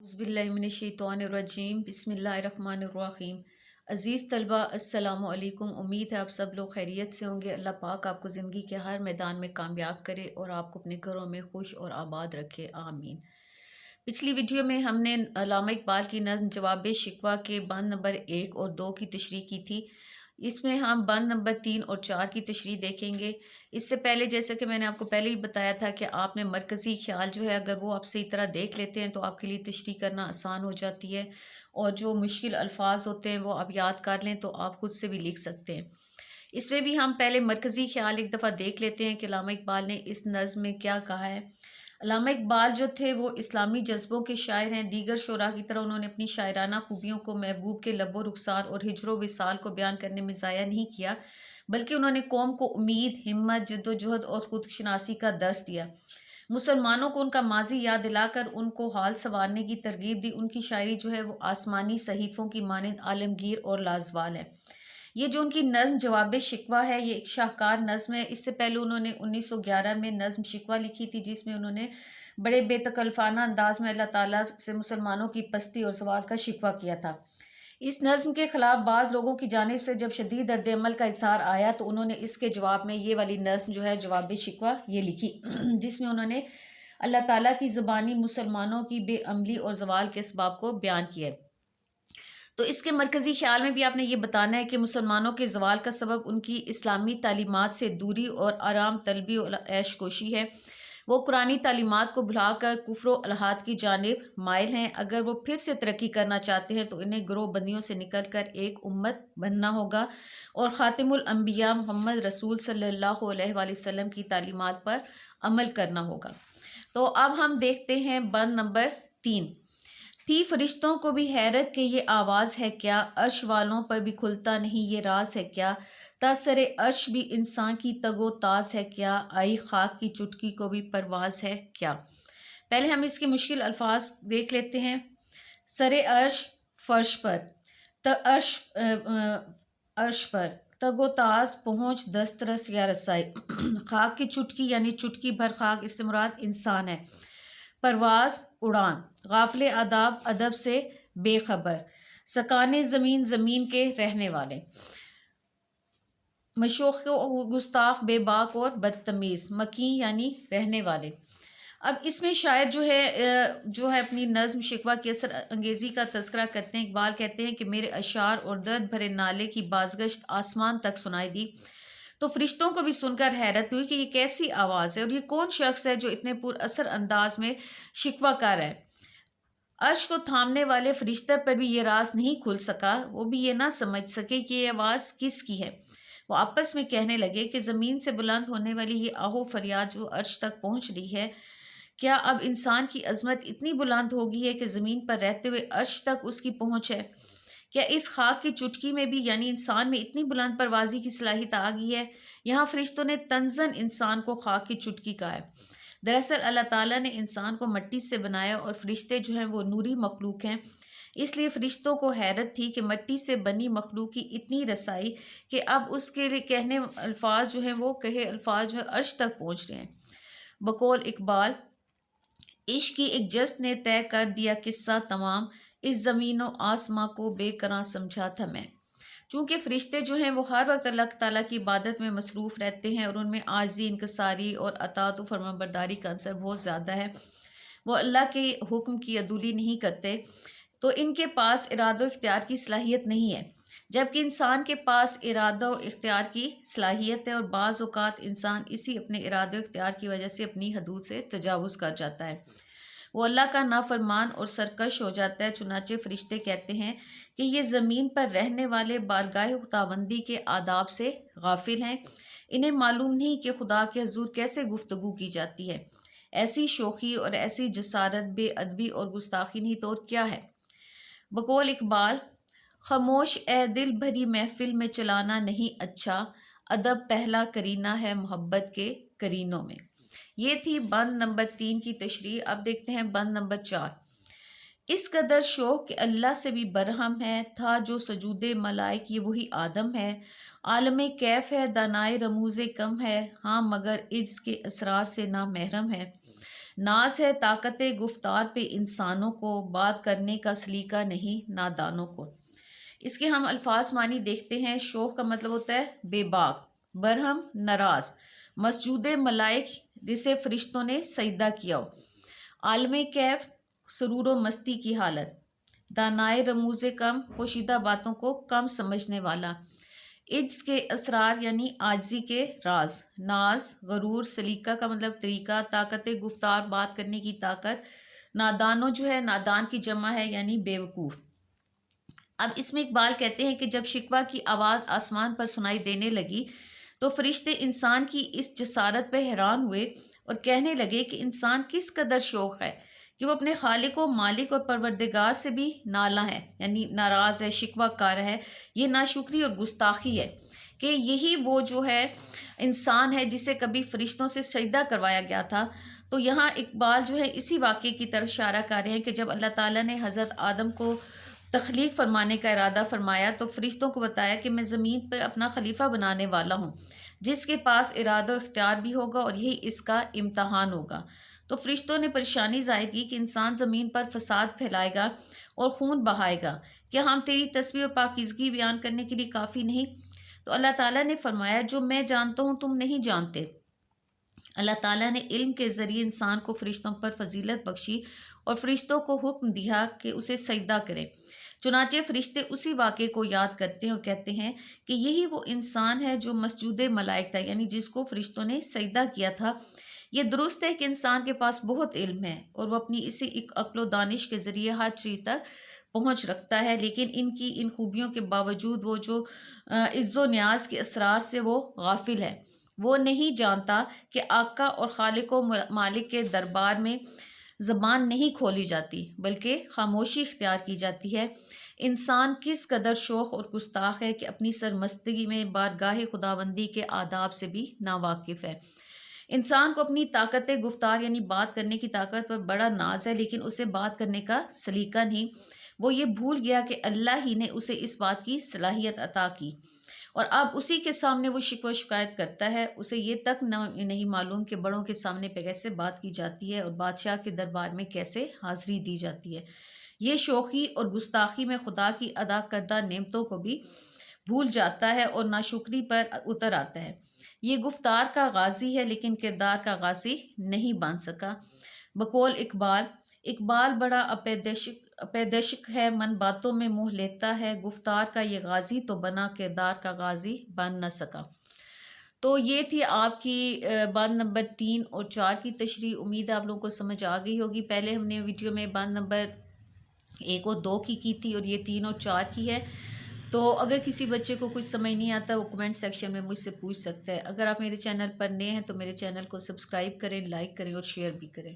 बिस्मिल्लाहिर्रहमानिर्रहीम बिस्मिल्लाहिर्रहमानिर्रहीम। अज़ीज़ तलबा अस्सलामु अलैकुम। उम्मीद है आप सब लोग खैरियत से होंगे। अल्लाह पाक आपको ज़िंदगी के हर मैदान में कामयाब करे और आपको अपने घरों में खुश और आबाद रखे, आमीन। पिछली वीडियो में हमने अल्लामा इकबाल की नज़्म जवाब शिकवा के बंद नंबर 1 और 2 की तशरीह की थी। इसमें हम बंद नंबर 3 और 4 की तशरीह देखेंगे। इससे पहले जैसे कि मैंने आपको पहले ही बताया था कि आपने मरकज़ी ख्याल जो है अगर वो आप सही तरह देख लेते हैं तो आपके लिए तशरीह करना आसान हो जाती है, और जो मुश्किल अल्फाज होते हैं वो आप याद कर लें तो आप खुद से भी लिख सकते हैं। इसमें भी हम पहले मरकज़ी ख्याल एक दफ़ा देख लेते हैं कि अल्लामा इकबाल ने इस नज़्म में क्या कहा है। अल्लामा इकबाल जो थे वो इस्लामी जज्बों के शायर हैं। दीगर शोरा की तरह उन्होंने अपनी शायराना खूबियों को महबूब के लबो रुखसार और हिजरो विसाल को बयान करने में ज़ाया नहीं किया, बल्कि उन्होंने कौम को उम्मीद, हिम्मत, जद्दोजहद और खुदशनासी का दर्स दिया। मुसलमानों को उनका माजी याद दिलाकर उनको हाल संवारने की तरगीब दी। उनकी शायरी जो है वो आसमानी सहीफ़ों की मानंद आलमगीर और लाजवाल है। ये जो उनकी नज़्म जवाब शिकवा है ये एक शाहकार नज़्म है। इससे पहले उन्होंने 1911 में नज़्म शिकवा लिखी थी, जिसमें उन्होंने बड़े बेतकल्फाना अंदाज में अल्लाह ताला से मुसलमानों की पस्ती और ज़वाल का शिकवा किया था। इस नज़्म के ख़िलाफ़ बाज़ लोगों की जानिब से जब शदीद रद्द-ए-अमल का इज़हार आया तो उन्होंने इसके जवाब में ये वाली नज़्म जो है जवाब शिकवा ये लिखी जिसमें उन्होंने अल्लाह ताला की ज़ुबानी मुसलमानों की बेअमली और ज़वाल के असबाब को बयान किया है। तो इसके मरकज़ी ख्याल में भी आपने ये बताना है कि मुसलमानों के ज़वाल का सबब उनकी इस्लामी तालीमात से दूरी और आराम तलबी और ऐश कोशी है। वो कुरानी तालीमात को भुलाकर कुफ्र व अलहाद की जानिब माइल हैं। अगर वो फिर से तरक्की करना चाहते हैं तो इन्हें गिरोह बंदियों से निकल कर एक उम्मत बनना होगा और ख़ातिमुल अंबिया मोहम्मद रसूल सल्लल्लाहु अलैहि वसल्लम की तालीमात पर अमल करना होगा। तो अब हम देखते हैं बंद नंबर 3। थी फरिश्तों को भी हैरत कि ये आवाज़ है क्या, अर्श वालों पर भी खुलता नहीं ये राज है क्या, तासरे अर्श भी इंसान की तगो ताज है क्या, आई खाक की चुटकी को भी परवाज है क्या। पहले हम इसके मुश्किल अल्फाज देख लेते हैं। सरे अर्श फर्श पर, अर्श पर तगो ताज पहुँच दस्तरस या रसाई। खाक की चुटकी यानी चुटकी भर खाक, इससे मुराद इंसान है। परवाज उड़ान, गाफिले आदाब अदब से बेखबर, सकाने ज़मीन ज़मीन के रहने वाले, मशोख गुस्ताख बेबाक और बदतमीज़, मकी यानी रहने वाले। अब इसमें शायर जो है अपनी नज़्म शिकवा की असर अंगेज़ी का तज़किरा करते हैं। इकबाल कहते हैं कि मेरे अशार और दर्द भरे नाले की बाज़गश्त आसमान तक सुनाई दी तो फरिश्तों को भी सुनकर हैरत हुई कि ये कैसी आवाज़ है और ये कौन शख्स है जो इतने पुरअसर अंदाज में शिकवा कर रहा है। अर्श को थामने वाले फरिश्ते पर भी ये राज नहीं खुल सका, वो भी ये ना समझ सके कि ये आवाज़ किसकी है। वो आपस में कहने लगे कि ज़मीन से बुलंद होने वाली ये आहो फरियाद जो अर्श तक पहुँच रही है, क्या अब इंसान की अजमत इतनी बुलंद हो गई है कि ज़मीन पर रहते हुए अर्श तक उसकी पहुँच है। क्या इस खाक की चुटकी में भी यानी इंसान में इतनी बुलंद परवाजी की सलाहियत आ गई है। यहाँ फरिश्तों ने तंजन इंसान को खाक की चुटकी कहा है। दरअसल अल्लाह ताला ने इंसान को मिट्टी से बनाया और फरिश्ते जो हैं वो नूरी मखलूक हैं, इसलिए फरिश्तों को हैरत थी कि मिट्टी से बनी मखलूक की इतनी रसाई कि अब उसके लिए कहने अल्फाज जो हैं वो कहे अल्फाज जो है अर्श तक पहुँच रहे हैं। बकौल इकबाल, इश्क की एक जस्त ने तय कर दिया किस्सा तमाम, इस ज़मीन व आसमां को बेकरां समझा था मैं। चूँकि फ़रिश्ते जो हैं वो हर वक्त अल्लाह ताला की इबादत में मसरूफ़ रहते हैं और उनमें आज़ी, इनकसारी और अताअत व फरमाबरदारी का अंसर बहुत ज़्यादा है। वो अल्लाह के हुक्म की अदूली नहीं करते, तो इनके पास इरादा व इख्तियार की सलाहियत नहीं है, जबकि इंसान के पास इरादा व इख्तियार की सलाहियत है। और बाज़ औक़ात इंसान इसी अपने इरादा व इख्तियार की वजह से अपनी हदूद से तजावुज़ कर जाता है, वो अल्लाह का नाफरमान और सरकश हो जाता है। चुनाचे फरिश्ते कहते हैं कि ये ज़मीन पर रहने वाले बारगाह खुदाबंदी के आदाब से गाफिल हैं, इन्हें मालूम नहीं कि खुदा के हुज़ूर कैसे गुफ्तगू की जाती है। ऐसी शोखी और ऐसी जसारत बेअदबी और गुस्ताखी नहीं तो और क्या है। बकौल इकबाल, खामोश ए दिल भरी महफिल में चलाना नहीं अच्छा, अदब पहला करीना है मोहब्बत के करीनों में। ये थी बंद नंबर 3 की तशरीह। अब देखते हैं बंद नंबर 4। इस कदर शौक कि अल्लाह से भी बरहम है, था जो सजूदे मलाइक ये वही आदम है, आलम कैफ है दानाए रमूज़े कम है, हाँ मगर इसके असरार से ना महरम है। ناز ہے طاقت گفتار پہ انسانوں کو، بات کرنے کا سلیقہ نہیں نادانوں کو۔ اس کے ہم الفاظ معنی دیکھتے ہیں۔ شوق کا مطلب ہوتا ہے بے باک، برہم ناراض، مسجود ملائک جسے فرشتوں نے سجدہ کیا ہو، عالم کیف سرور و مستی کی حالت، دانائے رموز کم پوشیدہ باتوں کو کم سمجھنے والا، عجز کے اسرار یعنی عاجزی کے راز، ناز غرور سلیقہ کا مطلب طریقہ، طاقت گفتار بات کرنے کی طاقت، نادانوں جو ہے نادان کی جمع ہے یعنی بے وقوف۔ اب اس میں اقبال کہتے ہیں کہ جب شکوہ کی آواز آسمان پر سنائی دینے لگی تو فرشتے انسان کی اس جسارت پہ حیران ہوئے اور کہنے لگے کہ انسان کس قدر شوق ہے کہ وہ اپنے خالق و مالک اور پروردگار سے بھی نالاں ہے، یعنی ناراض ہے، شکوہ کار ہے۔ یہ ناشکری اور گستاخی ہے کہ یہی وہ جو ہے انسان ہے جسے کبھی فرشتوں سے سجدہ کروایا گیا تھا۔ تو یہاں اقبال جو ہے اسی واقعے کی طرف اشارہ کر رہے ہیں کہ جب اللہ تعالیٰ نے حضرت آدم کو تخلیق فرمانے کا ارادہ فرمایا تو فرشتوں کو بتایا کہ میں زمین پر اپنا خلیفہ بنانے والا ہوں جس کے پاس ارادہ و اختیار بھی ہوگا اور یہی اس کا امتحان ہوگا۔ تو فرشتوں نے پریشانی ظاہر کی کہ انسان زمین پر فساد پھیلائے گا اور خون بہائے گا، کیا ہم تیری تسبیح اور پاکیزگی بیان کرنے کے لیے کافی نہیں؟ تو اللہ تعالیٰ نے فرمایا جو میں جانتا ہوں تم نہیں جانتے۔ اللہ تعالیٰ نے علم کے ذریعے انسان کو فرشتوں پر فضیلت بخشی اور فرشتوں کو حکم دیا کہ اسے سجدہ کریں۔ چنانچہ فرشتے اسی واقعے کو یاد کرتے ہیں اور کہتے ہیں کہ یہی وہ انسان ہے جو مسجود ملائک تھا، یعنی جس کو فرشتوں نے سجدہ کیا تھا۔ یہ درست ہے کہ انسان کے پاس بہت علم ہے اور وہ اپنی اسی عقل و دانش کے ذریعے ہر چیز تک پہنچ رکھتا ہے، لیکن ان خوبیوں کے باوجود وہ جو عز و نیاز کے اسرار سے وہ غافل ہے۔ وہ نہیں جانتا کہ آقا اور خالق و مالک کے دربار میں زبان نہیں کھولی جاتی بلکہ خاموشی اختیار کی جاتی ہے۔ انسان کس قدر شوخ اور گستاخ ہے کہ اپنی سرمستگی میں بارگاہ خداوندی کے آداب سے بھی ناواقف ہے۔ انسان کو اپنی طاقت گفتار یعنی بات کرنے کی طاقت پر بڑا ناز ہے، لیکن اسے بات کرنے کا سلیقہ نہیں۔ وہ یہ بھول گیا کہ اللہ ہی نے اسے اس بات کی صلاحیت عطا کی اور اب اسی کے سامنے وہ شکوہ شکایت کرتا ہے۔ اسے یہ تک نہیں معلوم کہ بڑوں کے سامنے پہ کیسے بات کی جاتی ہے اور بادشاہ کے دربار میں کیسے حاضری دی جاتی ہے۔ یہ شوخی اور گستاخی میں خدا کی ادا کردہ نعمتوں کو بھی بھول جاتا ہے اور ناشکری پر اتر آتا ہے۔ یہ گفتار کا غازی ہے لیکن کردار کا غازی نہیں بن سکا۔ بقول اقبال بڑا اپیدشک ہے، من باتوں میں منہ لیتا ہے، گفتار کا یہ غازی تو بنا کردار کا غازی بن نہ سکا۔ تو یہ تھی آپ کی بند نمبر 3 اور 4 کی تشریح۔ امید ہے آپ لوگوں کو سمجھ آ گئی ہوگی۔ پہلے ہم نے ویڈیو میں بند نمبر 1 اور 2 کی تھی اور یہ 3 اور 4 کی ہے۔ تو اگر کسی بچے کو کچھ سمجھ نہیں آتا وہ کمنٹ سیکشن میں مجھ سے پوچھ سکتا ہے۔ اگر آپ میرے چینل پر نئے ہیں تو میرے چینل کو سبسکرائب کریں، لائک کریں اور شیئر بھی کریں۔